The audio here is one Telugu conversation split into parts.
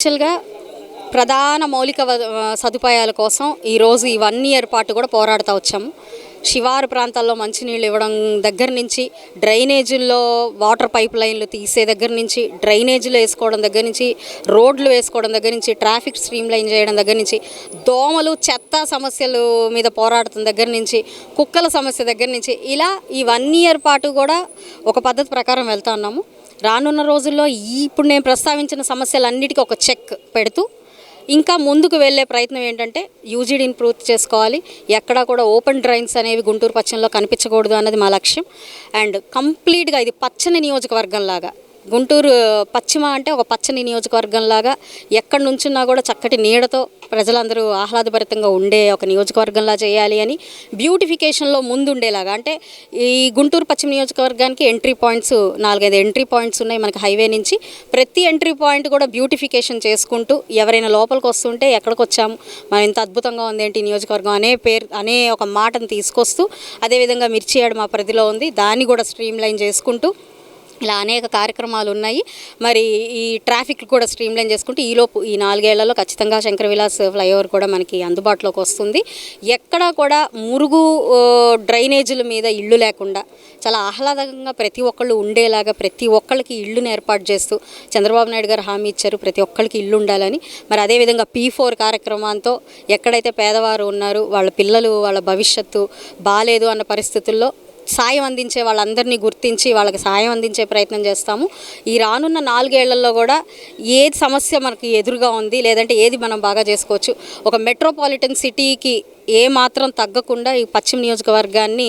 యాక్చువల్గా ప్రధాన మౌలిక సదుపాయాల కోసం ఈరోజు ఈ 1 ఇయర్ పాటు కూడా పోరాడుతూ వచ్చాము. శివారు ప్రాంతాల్లో మంచినీళ్ళు ఇవ్వడం దగ్గర నుంచి, డ్రైనేజీల్లో వాటర్ పైప్ లైన్లు తీసే దగ్గర నుంచి, డ్రైనేజీలు వేసుకోవడం దగ్గర నుంచి, రోడ్లు వేసుకోవడం దగ్గర నుంచి, ట్రాఫిక్ స్ట్రీమ్ లైన్ చేయడం దగ్గర నుంచి, దోమలు చెత్త సమస్యలు మీద పోరాడుతున్న దగ్గర నుంచి, కుక్కల సమస్య దగ్గర నుంచి, ఇలా ఈ 1 ఇయర్ పాటు కూడా ఒక పద్ధతి ప్రకారం వెళ్తా ఉన్నాము. రానున్న రోజుల్లో ఇప్పుడు నేను ప్రస్తావించిన సమస్యలన్నిటికీ ఒక చెక్ పెడుతూ ఇంకా ముందుకు వెళ్ళే ప్రయత్నం ఏంటంటే యూజీడీని పూర్తి చేసుకోవాలి. ఎక్కడా కూడా ఓపెన్ డ్రైన్స్ అనేవి గుంటూరు పశ్చిమలో కనిపించకూడదు అన్నది మా లక్ష్యం. అండ్ కంప్లీట్గా ఇది పచ్చని నియోజకవర్గంలాగా, గుంటూరు పశ్చిమ అంటే ఒక పచ్చని నియోజకవర్గంలాగా ఎక్కడి నుంచున్నా కూడా చక్కటి నీడతో ప్రజలందరూ ఆహ్లాదభరితంగా ఉండే ఒక నియోజకవర్గంలా చేయాలి అని బ్యూటిఫికేషన్లో ముందుండేలాగా, అంటే ఈ గుంటూరు పశ్చిమ నియోజకవర్గానికి ఎంట్రీ పాయింట్స్ 4-5 ఎంట్రీ పాయింట్స్ ఉన్నాయి మనకి హైవే నుంచి. ప్రతి ఎంట్రీ పాయింట్ కూడా బ్యూటిఫికేషన్ చేసుకుంటూ ఎవరైనా లోపలికి వస్తుంటే ఎక్కడికి వచ్చాము, మనం ఇంత అద్భుతంగా ఉంది ఏంటి నియోజకవర్గం అనే ఒక మాటను తీసుకొస్తూ, అదేవిధంగా మిర్చియాడ్ మా పరిధిలో ఉంది, దాన్ని కూడా స్ట్రీమ్ లైన్ చేసుకుంటూ ఇలా అనేక కార్యక్రమాలు ఉన్నాయి. మరి ఈ ట్రాఫిక్ కూడా స్ట్రీమ్లైన్ చేసుకుంటూ ఈలోపు ఈ 4 ఏళ్లలో ఖచ్చితంగా శంకర్ విలాస్ ఫ్లైఓవర్ కూడా మనకి అందుబాటులోకి వస్తుంది. ఎక్కడా కూడా మురుగు డ్రైనేజీల మీద ఇళ్ళు లేకుండా చాలా ఆహ్లాదంగా ప్రతి ఒక్కళ్ళు ఉండేలాగా ప్రతి ఒక్కళ్ళకి ఇళ్ళుని ఏర్పాటు చేస్తూ చంద్రబాబు నాయుడు గారు హామీ ఇచ్చారు, ప్రతి ఒక్కళ్ళకి ఇల్లు ఉండాలని. మరి అదేవిధంగా P4 కార్యక్రమంతో ఎక్కడైతే పేదవారు ఉన్నారో వాళ్ళ పిల్లలు వాళ్ళ భవిష్యత్తు బాలేదు అన్న పరిస్థితుల్లో సాయం అందించే వాళ్ళందరినీ గుర్తించి వాళ్ళకి సాయం అందించే ప్రయత్నం చేస్తాము. ఈ రానున్న 4 ఏళ్లలో కూడా ఏది సమస్య మనకి ఎదురుగా ఉంది, లేదంటే ఏది మనం బాగా చేసుకోవచ్చు, ఒక మెట్రోపాలిటన్ సిటీకి ఏ మాత్రం తగ్గకుండా ఈ పశ్చిమ నియోజకవర్గాన్ని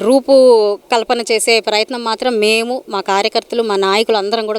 రూపు కల్పన చేసే ప్రయత్నం మాత్రం మేము, మా కార్యకర్తలు, మా నాయకులు అందరం కూడా